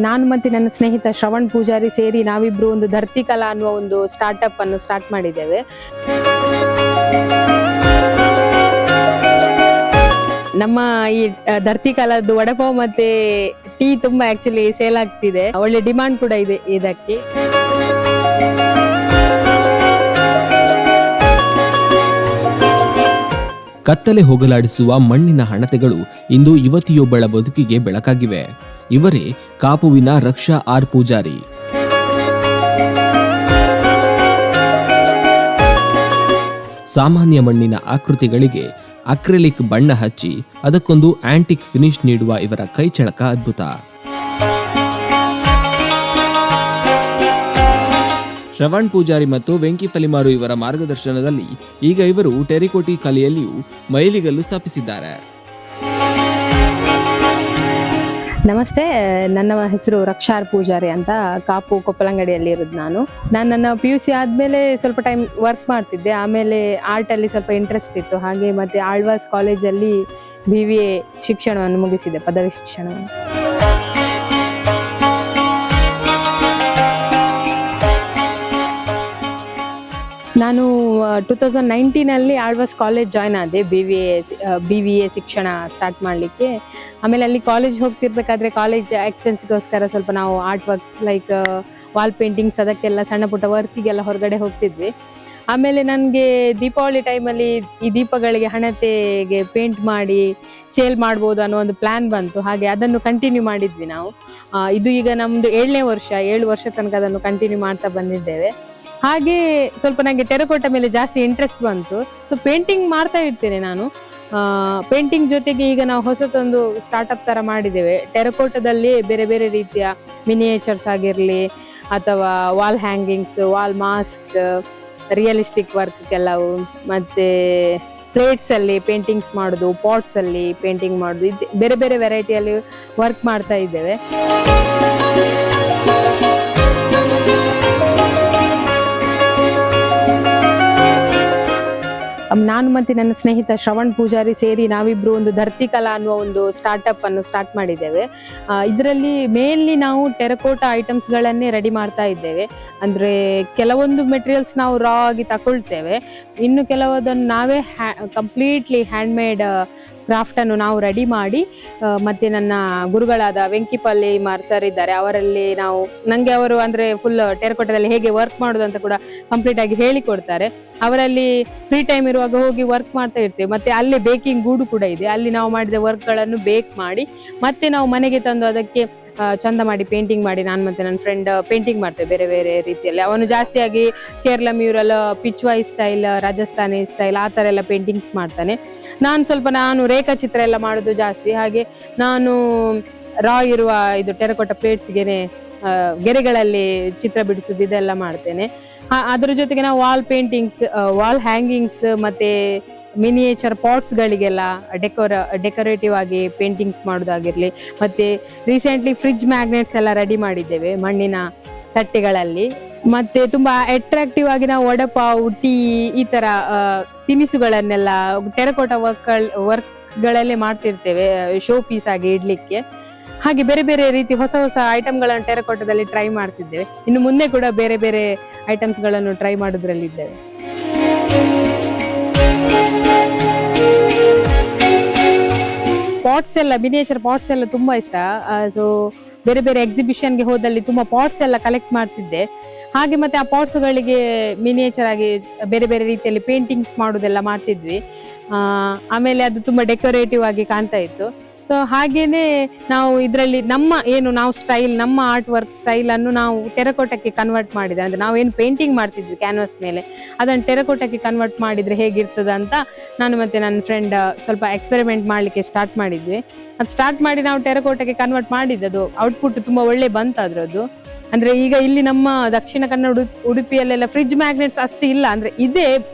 ನಾನು ಮತ್ತೆ ನನ್ನ ಸ್ನೇಹಿತ ಶ್ರವಣ್ ಪೂಜಾರಿ ಸೇರಿ ನಾವಿಬ್ರು ಒಂದು ಧರ್ತಿ ಕಲಾ ಅನ್ನುವ ಒಂದು ಸ್ಟಾರ್ಟ್ಅಪ್ ಅನ್ನು ಸ್ಟಾರ್ಟ್ ಮಾಡಿದ್ದೇವೆ. ನಮ್ಮ ಈ ಧರ್ತಿ ಕಲಾದ್ದು ವಡಪಾವ್ ಮತ್ತೆ ಟೀ ತುಂಬಾ ಆಕ್ಚುಲಿ ಸೇಲ್ ಆಗ್ತಿದೆ, ಒಳ್ಳೆ ಡಿಮಾಂಡ್ ಕೂಡ ಇದೆ ಇದಕ್ಕೆ. ಕತ್ತಲೆ ಹೋಗಲಾಡಿಸುವ ಮಣ್ಣಿನ ಹಣತೆಗಳು ಇಂದು ಯುವತಿಯೊಬ್ಬಳ ಬದುಕಿಗೆ ಬೆಳಕಾಗಿವೆ. ಇವರೇ ಕಾಪುವಿನ ರಕ್ಷಾ ಆರ್ ಪೂಜಾರಿ. ಸಾಮಾನ್ಯ ಮಣ್ಣಿನ ಆಕೃತಿಗಳಿಗೆ ಅಕ್ರಿಲಿಕ್ ಬಣ್ಣ ಹಚ್ಚಿ ಅದಕ್ಕೊಂದು ಆಂಟಿಕ್ ಫಿನಿಶ್ ನೀಡುವ ಇವರ ಕೈಚಳಕ ಅದ್ಭುತ. ಶ್ರವಣ್ ಪೂಜಾರಿ ಮತ್ತು ವೆಂಕಿ ತಲಿಮಾರು ಇವರ ಮಾರ್ಗದರ್ಶನದಲ್ಲಿ ಈಗ ಇವರು ಟೆರಿಕೋಟಿ ಕಲೆಯಲ್ಲಿಯೂ ಮೈಲಿಗಲ್ಲು ಸ್ಥಾಪಿಸಿದ್ದಾರೆ. ನಮಸ್ತೆ, ನನ್ನ ಹೆಸರು ರಕ್ಷಾ ಆರ್ ಪೂಜಾರಿ ಅಂತ. ಕಾಪು ಕೊಪ್ಪಲಂಗಡಿಯಲ್ಲಿ ಇರೋದು. ನಾನು ನನ್ನ PUC ಆದ್ಮೇಲೆ ಸ್ವಲ್ಪ ಟೈಮ್ ವರ್ಕ್ ಮಾಡ್ತಿದ್ದೆ. ಆಮೇಲೆ ಆರ್ಟ್ ಅಲ್ಲಿ ಸ್ವಲ್ಪ ಇಂಟ್ರೆಸ್ಟ್ ಇತ್ತು. ಹಾಗೆ ಮತ್ತೆ ಆಳ್ವಾಸ್ ಕಾಲೇಜಲ್ಲಿ BVA ಶಿಕ್ಷಣವನ್ನು ಮುಗಿಸಿದೆ, ಪದವಿ ಶಿಕ್ಷಣವನ್ನು. ನಾನು 2019 ಆಳ್ವಾಸ್ ಕಾಲೇಜ್ ಜಾಯ್ನ್ ಆದೆ, BVA ಶಿಕ್ಷಣ ಸ್ಟಾರ್ಟ್ ಮಾಡಲಿಕ್ಕೆ. ಆಮೇಲೆ ಅಲ್ಲಿ ಕಾಲೇಜ್ ಹೋಗ್ತಿರ್ಬೇಕಾದ್ರೆ ಕಾಲೇಜ್ ಎಕ್ಸ್ಪೆನ್ಸ್ಗೋಸ್ಕರ ಸ್ವಲ್ಪ ನಾವು art works like wall paintings ಅದಕ್ಕೆಲ್ಲ ಸಣ್ಣ ಪುಟ್ಟ ವರ್ಕಿಗೆಲ್ಲ ಹೊರಗಡೆ ಹೋಗ್ತಿದ್ವಿ. ಆಮೇಲೆ ನನಗೆ ದೀಪಾವಳಿ ಟೈಮಲ್ಲಿ ಈ ದೀಪಗಳಿಗೆ ಹಣತೆಗೆ ಪೇಂಟ್ ಮಾಡಿ ಸೇಲ್ ಮಾಡ್ಬೋದು ಅನ್ನೋ ಒಂದು ಪ್ಲಾನ್ ಬಂತು. ಹಾಗೆ ಅದನ್ನು ಕಂಟಿನ್ಯೂ ಮಾಡಿದ್ವಿ ನಾವು. ಇದು ಈಗ ನಮ್ಮದು 7ನೇ ವರ್ಷ, 7 ವರ್ಷ ತನಕ ಅದನ್ನು ಕಂಟಿನ್ಯೂ ಮಾಡ್ತಾ ಬಂದಿದ್ದೇವೆ. ಹಾಗೆ ಸ್ವಲ್ಪ ನನಗೆ ಟೆರಕೋಟ ಮೇಲೆ ಜಾಸ್ತಿ ಇಂಟ್ರೆಸ್ಟ್ ಬಂತು. ಸೊ ಪೇಂಟಿಂಗ್ ಮಾಡ್ತಾ ಇರ್ತೇನೆ ನಾನು. ಪೇಂಟಿಂಗ್ ಜೊತೆಗೆ ಈಗ ನಾವು ಹೊಸತೊಂದು ಸ್ಟಾರ್ಟ್ಅಪ್ ತರ ಮಾಡಿದ್ದೇವೆ. ಟೆರಕೋಟದಲ್ಲಿ ಬೇರೆ ಬೇರೆ ರೀತಿಯ ಮಿನಿಯೇಚರ್ಸ್ ಆಗಿರಲಿ ಅಥವಾ wall hangings, wall mask, realistic work ಕೆಲವು, ಮತ್ತೆ ಪ್ಲೇಟ್ಸ್ ಅಲ್ಲಿ ಪೇಂಟಿಂಗ್ಸ್ ಮಾಡೋದು, ಪಾಟ್ಸ್ ಅಲ್ಲಿ ಪೇಂಟಿಂಗ್ ಮಾಡೋದು, ಬೇರೆ ಬೇರೆ ವೆರೈಟಿಯಲ್ಲಿ ವರ್ಕ್ ಮಾಡ್ತಾ ಇದ್ದೇವೆ. ನಾನು ಮತ್ತೆ ನನ್ನ ಸ್ನೇಹಿತ ಶ್ರವಣ್ ಪೂಜಾರಿ ಸೇರಿ ನಾವಿಬ್ರು ಒಂದು ಧರ್ತಿ ಕಲಾ ಅನ್ನುವ ಒಂದು ಸ್ಟಾರ್ಟ್ಅಪ್ ಅನ್ನು ಸ್ಟಾರ್ಟ್ ಮಾಡಿದ್ದೇವೆ. ಇದರಲ್ಲಿ ಮೇನ್ಲಿ ನಾವು ಟೆರಕೋಟಾ ಐಟಮ್ಸ್ ಗಳನ್ನೇ ರೆಡಿ ಮಾಡ್ತಾ ಇದ್ದೇವೆ. ಅಂದ್ರೆ ಕೆಲವೊಂದು ಮೆಟೀರಿಯಲ್ಸ್ ನಾವು ರಾ ಆಗಿ ತಗೊಳ್ತೇವೆ, ಇನ್ನು ಕೆಲವೊಂದನ್ನು ನಾವೇ ಕಂಪ್ಲೀಟ್ಲಿ ಹ್ಯಾಂಡ್ ಮೇಡ್ ಕ್ರಾಫ್ಟ್ ಅನ್ನು ನಾವು ರೆಡಿ ಮಾಡಿ, ಮತ್ತೆ ನನ್ನ ಗುರುಗಳಾದ ವೆಂಕಿ ತಲಿಮಾರು ಸರ್ ಇದ್ದಾರೆ, ಅವರಲ್ಲಿ ನಂಗೆ ಅವರು ಅಂದ್ರೆ ಫುಲ್ ಟೆರಕೋಟದಲ್ಲಿ ಹೇಗೆ ವರ್ಕ್ ಮಾಡೋದು ಅಂತ ಕೂಡ ಕಂಪ್ಲೀಟ್ ಆಗಿ ಹೇಳಿಕೊಡ್ತಾರೆ. ಅವರಲ್ಲಿ ಫ್ರೀ ಟೈಮ್ ಇರುವಾಗ ಹೋಗಿ ವರ್ಕ್ ಮಾಡ್ತಾ ಇರ್ತೇವೆ. ಮತ್ತೆ ಅಲ್ಲಿ ಬೇಕಿಂಗ್ ಗೂಡು ಕೂಡ ಇದೆ, ಅಲ್ಲಿ ನಾವು ಮಾಡಿದ ವರ್ಕ್ ಗಳನ್ನು ಬೇಕ್ ಮಾಡಿ ಮತ್ತೆ ನಾವು ಮನೆಗೆ ತಂದು ಅದಕ್ಕೆ ಚಂದ ಮಾಡಿ ಪೇಂಟಿಂಗ್ ಮಾಡಿ ನಾನು ಮತ್ತೆ ನನ್ನ ಫ್ರೆಂಡ್ ಪೇಂಟಿಂಗ್ ಮಾಡ್ತೇವೆ ಬೇರೆ ಬೇರೆ ರೀತಿಯಲ್ಲಿ. ಅವನು ಜಾಸ್ತಿಯಾಗಿ Kerala mural, Pichwai style, Rajasthani style ಆ ತರ ಎಲ್ಲ ಪೇಂಟಿಂಗ್ಸ್ ಮಾಡ್ತಾನೆ. ನಾನು ರೇಖಾಚಿತ್ರ ಎಲ್ಲ ಮಾಡೋದು ಜಾಸ್ತಿ. ಹಾಗೆ ನಾನು ರಾ ಇರುವ ಇದು ಟೆರಕೋಟ ಪ್ಲೇಟ್ಸ್ಗೆನೆ ಗೆರೆಗಳಲ್ಲಿ ಚಿತ್ರ ಬಿಡಿಸುದು ಇದೆಲ್ಲ ಮಾಡ್ತೇನೆ. ಅದ್ರ ಜೊತೆಗೆ ನಾವು ವಾಲ್ ಪೇಂಟಿಂಗ್ಸ್, ವಾಲ್ ಹ್ಯಾಂಗಿಂಗ್ಸ್ ಮತ್ತೆ ಮಿನಿಯೇಚರ್ ಪಾಟ್ಸ್ ಗಳಿಗೆಲ್ಲ ಡೆಕೋರೇಟಿವ್ ಆಗಿ ಪೇಂಟಿಂಗ್ಸ್ ಮಾಡೋದಾಗಿರ್ಲಿ, ಮತ್ತೆ ರೀಸೆಂಟ್ಲಿ ಫ್ರಿಡ್ಜ್ ಮ್ಯಾಗ್ನೆಟ್ಸ್ ಎಲ್ಲ ರೆಡಿ ಮಾಡಿದ್ದೇವೆ ಮಣ್ಣಿನ ತಟ್ಟೆಗಳಲ್ಲಿ. ಮತ್ತೆ ತುಂಬಾ ಅಟ್ರಾಕ್ಟಿವ್ ಆಗಿ ನಾವು ವಡಪಾವ್, ಟೀ ಈ ತರ ತಿನಿಸುಗಳನ್ನೆಲ್ಲ ಟೆರಕೋಟ ವರ್ಕ್ ಗಳಲ್ಲೇ ಮಾಡ್ತಿರ್ತೇವೆ, ಶೋ ಪೀಸ್ ಆಗಿ ಇಡ್ಲಿಕ್ಕೆ. ಹಾಗೆ ಬೇರೆ ಬೇರೆ ರೀತಿ ಹೊಸ ಹೊಸ ಐಟಮ್ಗಳನ್ನು ಟೆರಕೋಟದಲ್ಲಿ ಟ್ರೈ ಮಾಡ್ತಿದ್ದೇವೆ. ಇನ್ನು ಮುಂದೆ ಕೂಡ ಬೇರೆ ಬೇರೆ ಐಟಮ್ಸ್ ಗಳನ್ನು ಟ್ರೈ ಮಾಡೋದ್ರಲ್ಲಿದ್ದೇವೆ. ಪಾಟ್ಸ್ ಎಲ್ಲ, ಮಿನಿಯೇಚರ್ ಪಾಟ್ಸ್ ಎಲ್ಲ ತುಂಬಾ ಇಷ್ಟ. ಸೊ ಬೇರೆ ಬೇರೆ ಎಕ್ಸಿಬಿಷನ್ಗೆ ಹೋದಲ್ಲಿ ತುಂಬಾ ಪಾಟ್ಸ್ ಎಲ್ಲ ಕಲೆಕ್ಟ್ ಮಾಡ್ತಿದ್ದೆ. ಹಾಗೆ ಮತ್ತೆ ಆ ಪಾಟ್ಸ್ ಗಳಿಗೆ ಮಿನಿಯೇಚರ್ ಆಗಿ ಬೇರೆ ಬೇರೆ ರೀತಿಯಲ್ಲಿ ಪೇಂಟಿಂಗ್ಸ್ ಮಾಡೋದೆಲ್ಲ ಮಾಡ್ತಿದ್ವಿ. ಆಮೇಲೆ ಅದು ತುಂಬಾ ಡೆಕೋರೇಟಿವ್ ಆಗಿ ಕಾಣ್ತಾ ಇತ್ತು. ಸೊ ಹಾಗೇನೆ ನಾವು ಇದರಲ್ಲಿ ನಾವು ಸ್ಟೈಲ್, ನಮ್ಮ ಆರ್ಟ್ ವರ್ಕ್ ಸ್ಟೈಲ್ ಅನ್ನು ನಾವು ಟೆರಕೋಟಕ್ಕೆ ಕನ್ವರ್ಟ್ ಮಾಡಿದ್ರೆ, ಅಂದ್ರೆ ನಾವೇನು ಪೇಂಟಿಂಗ್ ಮಾಡ್ತಿದ್ವಿ ಕ್ಯಾನ್ವಾಸ್ ಮೇಲೆ ಅದನ್ನು ಟೆರಕೋಟಕ್ಕೆ ಕನ್ವರ್ಟ್ ಮಾಡಿದ್ರೆ ಹೇಗಿರ್ತದ ಅಂತ ನಾನು ಮತ್ತೆ ನನ್ನ ಫ್ರೆಂಡ್ ಸ್ವಲ್ಪ ಎಕ್ಸ್ಪೆರಿಮೆಂಟ್ ಮಾಡ್ಲಿಕ್ಕೆ ಸ್ಟಾರ್ಟ್ ಮಾಡಿದ್ವಿ. ಅದು ಸ್ಟಾರ್ಟ್ ಮಾಡಿ ನಾವು ಟೆರಕೋಟಕ್ಕೆ ಕನ್ವರ್ಟ್ ಮಾಡಿದ್ದು, ಔಟ್ಪುಟ್ ತುಂಬಾ ಒಳ್ಳೆ ಬಂತು ಅದ್ರದ್ದು. ಅಂದ್ರೆ ಈಗ ಇಲ್ಲಿ ನಮ್ಮ ದಕ್ಷಿಣ ಕನ್ನಡ ಉಡುಪಿಯಲ್ಲೆಲ್ಲ ಫ್ರಿಡ್ಜ್ ಮ್ಯಾಗ್ನೆಟ್ಸ್ ಅಷ್ಟು ಇಲ್ಲ. ಅಂದ್ರೆ ಇದೆ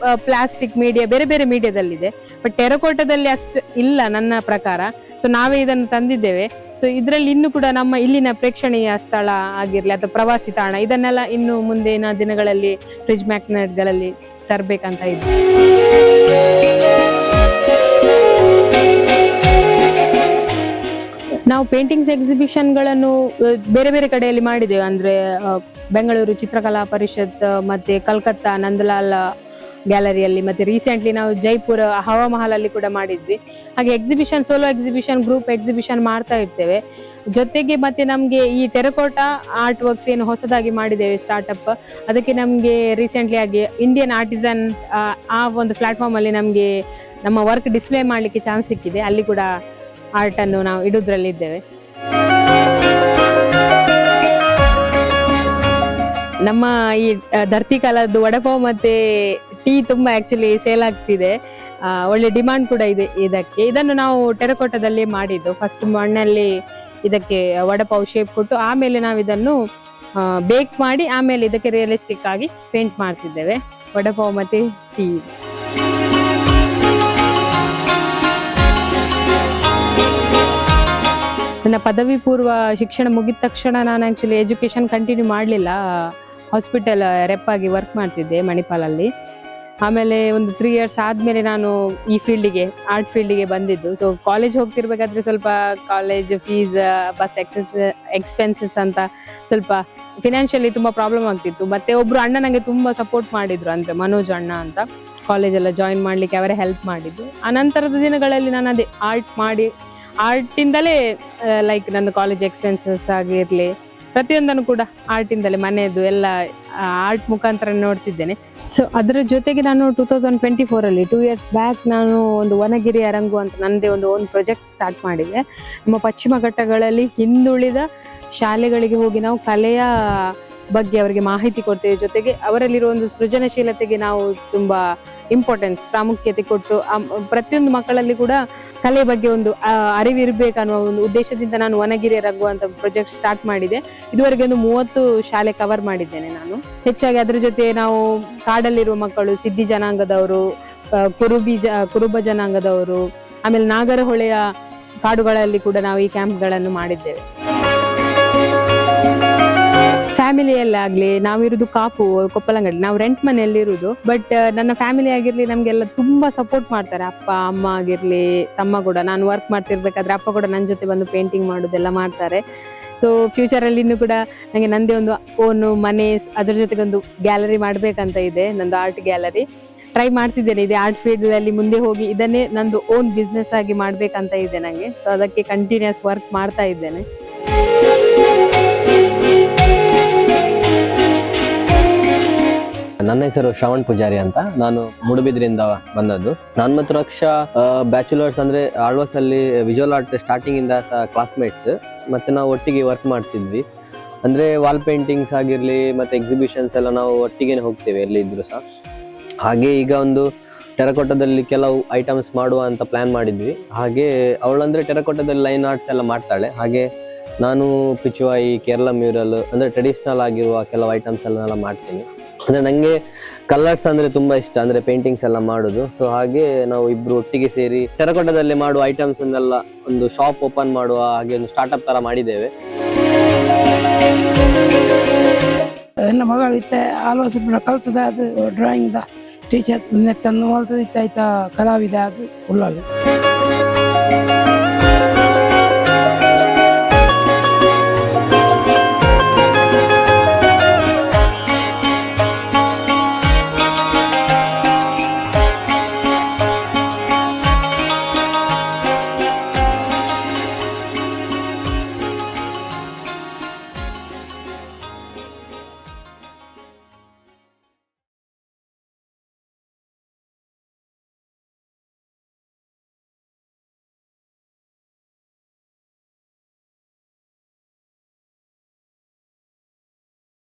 ಪ್ಲಾಸ್ಟಿಕ್ ಮೀಡಿಯಾ, ಬೇರೆ ಬೇರೆ ಮೀಡಿಯಾದಲ್ಲಿದೆ, ಬಟ್ ಟೆರಕೋಟದಲ್ಲಿ ಅಷ್ಟು ಇಲ್ಲ ನನ್ನ ಪ್ರಕಾರ. ಸೊ ನಾವೇ ಇದನ್ನು ತಂದಿದ್ದೇವೆ. ಸೊ ಇದರಲ್ಲಿ ಇನ್ನು ಕೂಡ ನಮ್ಮ ಇಲ್ಲಿನ ಪ್ರೇಕ್ಷಣೀಯ ಸ್ಥಳ ಆಗಿರ್ಲಿ ಅಥವಾ ಪ್ರವಾಸಿ ತಾಣ ಇದನ್ನೆಲ್ಲ ಇನ್ನು ಮುಂದಿನ ದಿನಗಳಲ್ಲಿ ಫ್ರಿಡ್ಜ್ ಮ್ಯಾಗ್ನೆಟ್ಗಳಲ್ಲಿ ತರಬೇಕಂತ ಇದೆ. ನಾವು ಪೇಂಟಿಂಗ್ಸ್ ಎಕ್ಸಿಬಿಷನ್ಗಳನ್ನು ಬೇರೆ ಬೇರೆ ಕಡೆಯಲ್ಲಿ ಮಾಡಿದ್ದೇವೆ. ಅಂದ್ರೆ ಬೆಂಗಳೂರು ಚಿತ್ರಕಲಾ ಪರಿಷತ್, ಮತ್ತೆ ಕಲ್ಕತ್ತಾ ನಂದಲಾಲ್ ಗ್ಯಾಲರಿಯಲ್ಲಿ, ಮತ್ತೆ ರೀಸೆಂಟ್ಲಿ ನಾವು ಜೈಪುರ ಹವಾಮಹಲ್ ಅಲ್ಲಿ ಕೂಡ ಮಾಡಿದ್ವಿ. ಹಾಗೆ exhibition, solo exhibition, group exhibition ಮಾಡ್ತಾ ಇರ್ತೇವೆ. ಜೊತೆಗೆ ಮತ್ತೆ ನಮ್ಗೆ ಈ ಟೆರಕೋಟಾ ಆರ್ಟ್ ವರ್ಕ್ಸ್ ಏನು ಹೊಸದಾಗಿ ಮಾಡಿದ್ದೇವೆ ಸ್ಟಾರ್ಟ್ಅಪ್, ಅದಕ್ಕೆ ನಮ್ಗೆ ರೀಸೆಂಟ್ಲಿ ಆಗಿ ಇಂಡಿಯನ್ ಆರ್ಟಿಸನ್ ಆ ಒಂದು ಪ್ಲಾಟ್ಫಾರ್ಮ್ ಅಲ್ಲಿ ನಮ್ಗೆ ನಮ್ಮ ವರ್ಕ್ ಡಿಸ್ಪ್ಲೇ ಮಾಡ್ಲಿಕ್ಕೆ ಚಾನ್ಸ್ ಸಿಕ್ಕಿದೆ. ಅಲ್ಲಿ ಕೂಡ ಆರ್ಟ್ ಅನ್ನು ನಾವು ಇಡುವುದ್ರಲ್ಲಿ ಇದ್ದೇವೆ. ನಮ್ಮ ಈ ಧರ್ತಿಕಲಾದ್ದು ವಡಪಾವ್ ಮತ್ತೆ ಟೀ ತುಂಬಾ ಆಕ್ಚುಲಿ ಸೇಲ್ ಆಗ್ತಿದೆ. ಒಳ್ಳೆ ಡಿಮಾಂಡ್ ಕೂಡ ಇದೆ ಇದಕ್ಕೆ. ಇದನ್ನು ನಾವು ಟೆರಕೋಟದಲ್ಲಿ ಮಾಡಿದ್ದು. ಫಸ್ಟ್ ಮಣ್ಣಲ್ಲಿ ಇದಕ್ಕೆ ವಡಪಾವ್ ಶೇಪ್ ಕೊಟ್ಟು ಆಮೇಲೆ ನಾವು ಇದನ್ನು ಬೇಕ್ ಮಾಡಿ ಆಮೇಲೆ ಇದಕ್ಕೆ ರಿಯಲಿಸ್ಟಿಕ್ ಆಗಿ ಪೇಂಟ್ ಮಾಡ್ತಿದ್ದೇವೆ. ವಡಪಾವ್ ಮತ್ತೆ ಟೀ. ನನ್ನ ಪದವಿ ಪೂರ್ವ ಶಿಕ್ಷಣ ಮುಗಿದ ತಕ್ಷಣ ನಾನು ಆಕ್ಚುಲಿ ಎಜುಕೇಶನ್ ಕಂಟಿನ್ಯೂ ಮಾಡಲಿಲ್ಲ. ಹಾಸ್ಪಿಟಲ್ ರೆಪ್ ಆಗಿ ವರ್ಕ್ ಮಾಡ್ತಿದ್ದೆ ಮಣಿಪಾಲಲ್ಲಿ. ಆಮೇಲೆ ಒಂದು 3 years ಆದ್ಮೇಲೆ ನಾನು ಈ ಫೀಲ್ಡಿಗೆ, ಆರ್ಟ್ ಫೀಲ್ಡಿಗೆ ಬಂದಿದ್ದು. ಸೊ ಕಾಲೇಜ್ ಹೋಗ್ತಿರ್ಬೇಕಾದ್ರೆ ಸ್ವಲ್ಪ ಕಾಲೇಜ್ ಫೀಸ್, ಬಸ್ ಎಕ್ಸ್ಪೆನ್ಸಸ್ ಅಂತ ಸ್ವಲ್ಪ ಫಿನಾನ್ಷಿಯಲಿ ತುಂಬಾ ಪ್ರಾಬ್ಲಮ್ ಆಗ್ತಿತ್ತು. ಮತ್ತೆ ಒಬ್ರು ಅಣ್ಣ ನಂಗೆ ತುಂಬಾ ಸಪೋರ್ಟ್ ಮಾಡಿದ್ರು, ಅಂದ್ರೆ ಮನೋಜ್ ಅಣ್ಣ ಅಂತ. ಕಾಲೇಜ್ ಎಲ್ಲ ಜಾಯಿನ್ ಮಾಡ್ಲಿಕ್ಕೆ ಅವರೇ ಹೆಲ್ಪ್ ಮಾಡಿದ್ದು. ಆ ನಂತರದ ದಿನಗಳಲ್ಲಿ ನಾನು ಅದೇ ಆರ್ಟ್ ಮಾಡಿ, ಆರ್ಟಿಂದಲೇ ಲೈಕ್ ನನ್ನ ಕಾಲೇಜ್ ಎಕ್ಸ್ಪೆನ್ಸಸ್ ಆಗಿರ್ಲಿ ಪ್ರತಿಯೊಂದನ್ನು ಕೂಡ ಆರ್ಟಿಂದಲೇ, ಮನೆಯದು ಎಲ್ಲ ಆರ್ಟ್ ಮುಖಾಂತರ ನೋಡ್ತಿದ್ದೇನೆ. ಸೊ ಅದರ ಜೊತೆಗೆ ನಾನು 2024 ಅಲ್ಲಿ 2 years ಬ್ಯಾಕ್ ನಾನು ಒಂದು ವನಗಿರಿ ಅರಂಗು ಅಂತ ನನ್ನದೇ ಒಂದು ಓನ್ ಪ್ರಾಜೆಕ್ಟ್ ಸ್ಟಾರ್ಟ್ ಮಾಡಿದೆ. ನಮ್ಮ ಪಶ್ಚಿಮ ಘಟ್ಟಗಳಲ್ಲಿ ಹಿಂದುಳಿದ ಶಾಲೆಗಳಿಗೆ ಹೋಗಿ ನಾವು ಕಲೆಯ ಬಗ್ಗೆ ಅವರಿಗೆ ಮಾಹಿತಿ ಕೊಡ್ತೇವೆ. ಜೊತೆಗೆ ಅವರಲ್ಲಿರುವ ಒಂದು ಸೃಜನಶೀಲತೆಗೆ ನಾವು ತುಂಬಾ ಇಂಪಾರ್ಟೆನ್ಸ್, ಪ್ರಾಮುಖ್ಯತೆ ಕೊಟ್ಟು ಪ್ರತಿಯೊಂದು ಮಕ್ಕಳಲ್ಲಿ ಕೂಡ ಕಲೆ ಬಗ್ಗೆ ಒಂದು ಅರಿವಿರ್ಬೇಕನ್ನುವ ಒಂದು ಉದ್ದೇಶದಿಂದ ನಾನು ವನಗಿರಿ ಅರಂಗು ಅಂತ ಪ್ರಾಜೆಕ್ಟ್ ಸ್ಟಾರ್ಟ್ ಮಾಡಿದೆ. ಇದುವರೆಗೆ ಒಂದು 30 ಶಾಲೆ ಕವರ್ ಮಾಡಿದ್ದೇನೆ ನಾನು. ಹೆಚ್ಚಾಗಿ ಅದರ ಜೊತೆ ನಾವು ಕಾಡಲ್ಲಿರುವ ಮಕ್ಕಳು, ಸಿದ್ಧಿ ಜನಾಂಗದವರು, ಕುರುಬ ಜನಾಂಗದವರು, ಆಮೇಲೆ ನಾಗರಹೊಳೆಯ ಕಾಡುಗಳಲ್ಲಿ ಕೂಡ ನಾವು ಈ ಕ್ಯಾಂಪ್ಗಳನ್ನು ಮಾಡಿದ್ದೇವೆ. ಫ್ಯಾಮಿಲಿಯಲ್ಲಾಗ್ಲಿ, ನಾವಿರುವುದು ಕಾಪು, ಕೊಪ್ಪಲಂಗಡಿ, ನಾವು ರೆಂಟ್ ಮನೆಯಲ್ಲಿ ಇರುವುದು. ಬಟ್ ನನ್ನ ಫ್ಯಾಮಿಲಿ ಆಗಿರ್ಲಿ ನಮ್ಗೆಲ್ಲ ತುಂಬಾ ಸಪೋರ್ಟ್ ಮಾಡ್ತಾರೆ. ಅಪ್ಪ ಅಮ್ಮ ಆಗಿರ್ಲಿ, ತಮ್ಮ ಕೂಡ. ನಾನು ವರ್ಕ್ ಮಾಡ್ತಿರ್ಬೇಕಾದ್ರೆ ಅಪ್ಪ ಕೂಡ ನನ್ನ ಜೊತೆ ಬಂದು ಪೇಂಟಿಂಗ್ ಮಾಡೋದೆಲ್ಲ ಮಾಡ್ತಾರೆ. ಸೊ ಫ್ಯೂಚರ್ ಅಲ್ಲಿ ಇನ್ನೂ ಕೂಡ ನನಗೆ ನಂದೇ ಒಂದು ಓನ್ ಮನೆ, ಅದ್ರ ಜೊತೆಗೆ ಒಂದು ಗ್ಯಾಲರಿ ಮಾಡ್ಬೇಕಂತ ಇದೆ, ನಂದು ಆರ್ಟ್ ಗ್ಯಾಲರಿ. ಟ್ರೈ ಮಾಡ್ತಿದ್ದೇನೆ ಇದೇ ಆರ್ಟ್ ಫೀಲ್ಡ್ ಅಲ್ಲಿ ಮುಂದೆ ಹೋಗಿ ಇದನ್ನೇ ನಂದು ಓನ್ ಬಿಸ್ನೆಸ್ ಆಗಿ ಮಾಡ್ಬೇಕಂತ ಇದೆ ನಂಗೆ. ಸೊ ಅದಕ್ಕೆ ಕಂಟಿನ್ಯೂಸ್ ವರ್ಕ್ ಮಾಡ್ತಾ ಇದ್ದೇನೆ. ನನ್ನ ಹೆಸರು ಶ್ರವಣ್ ಪೂಜಾರಿ ಅಂತ. ನಾನು ಮೂಡುಬಿದ್ರಿಂದ ಬಂದದ್ದು. ನಾನು ಮತ್ತು ರಕ್ಷಾ ಬ್ಯಾಚುಲರ್ಸ್, ಅಂದ್ರೆ ಆಳ್ವಾಸ್ ಅಲ್ಲಿ ವಿಜುವಲ್ ಆರ್ಟ್ ಸ್ಟಾರ್ಟಿಂಗ್ ಇಂದ ಕ್ಲಾಸ್ಮೇಟ್ಸ್. ಮತ್ತೆ ನಾವು ಒಟ್ಟಿಗೆ ವರ್ಕ್ ಮಾಡ್ತಿದ್ವಿ. ಅಂದ್ರೆ ವಾಲ್ ಪೇಂಟಿಂಗ್ಸ್ ಆಗಿರ್ಲಿ ಮತ್ತೆ ಎಕ್ಸಿಬಿಷನ್ಸ್ ಎಲ್ಲ ನಾವು ಒಟ್ಟಿಗೆ ಹೋಗ್ತೇವೆ ಎಲ್ಲಿ ಇದ್ರು ಸಹ. ಹಾಗೆ ಈಗ ಒಂದು ಟೆರಕೋಟದಲ್ಲಿ ಕೆಲವು ಐಟಮ್ಸ್ ಮಾಡುವ ಅಂತ ಪ್ಲಾನ್ ಮಾಡಿದ್ವಿ. ಹಾಗೆ ಅವಳಂದ್ರೆ ಟೆರಕೋಟದಲ್ಲಿ ಲೈನ್ ಆರ್ಟ್ಸ್ ಎಲ್ಲ ಮಾಡ್ತಾಳೆ. ಹಾಗೆ ನಾನು ಪಿಚುವಾಯಿ, ಕೇರಳ ಮ್ಯೂರಲ್, ಅಂದ್ರೆ ಟ್ರೆಡಿಷನಲ್ ಆಗಿರುವ ಕೆಲವು ಐಟಮ್ಸ್ ಎಲ್ಲ ಮಾಡ್ತೀನಿ. ಅಂದ್ರೆ ನಂಗೆ ಕಲರ್ಸ್ ಅಂದ್ರೆ ತುಂಬಾ ಇಷ್ಟ, ಅಂದ್ರೆ ಪೇಂಟಿಂಗ್ಸ್ ಎಲ್ಲ ಮಾಡುದು. ಸೊ ಹಾಗೆ ನಾವು ಇಬ್ರು ಒಟ್ಟಿಗೆ ಸೇರಿ ಟೆರಕೋಟದಲ್ಲಿ ಮಾಡುವ ಐಟಮ್ಸ್ ಅನ್ನೆಲ್ಲ ಒಂದು ಶಾಪ್ ಓಪನ್ ಮಾಡುವ ಹಾಗೆ ಒಂದು ಸ್ಟಾರ್ಟ್ಅಪ್ ತರ ಮಾಡಿದ್ದೇವೆ. ನನ್ನ ಮಗಳು ಇತ್ತ ಆಲೋಚನೆ ಕಲ್ತದ, ಅದು ಡ್ರಾಯಿಂಗ್ ಟೀಚರ್ ನೆತ್ತನ್ನು ಹೊಲ್ತದ ಇತ್ತ ಕಲಾವಿದ ಅದು ಉಳ್ಳಾಲು.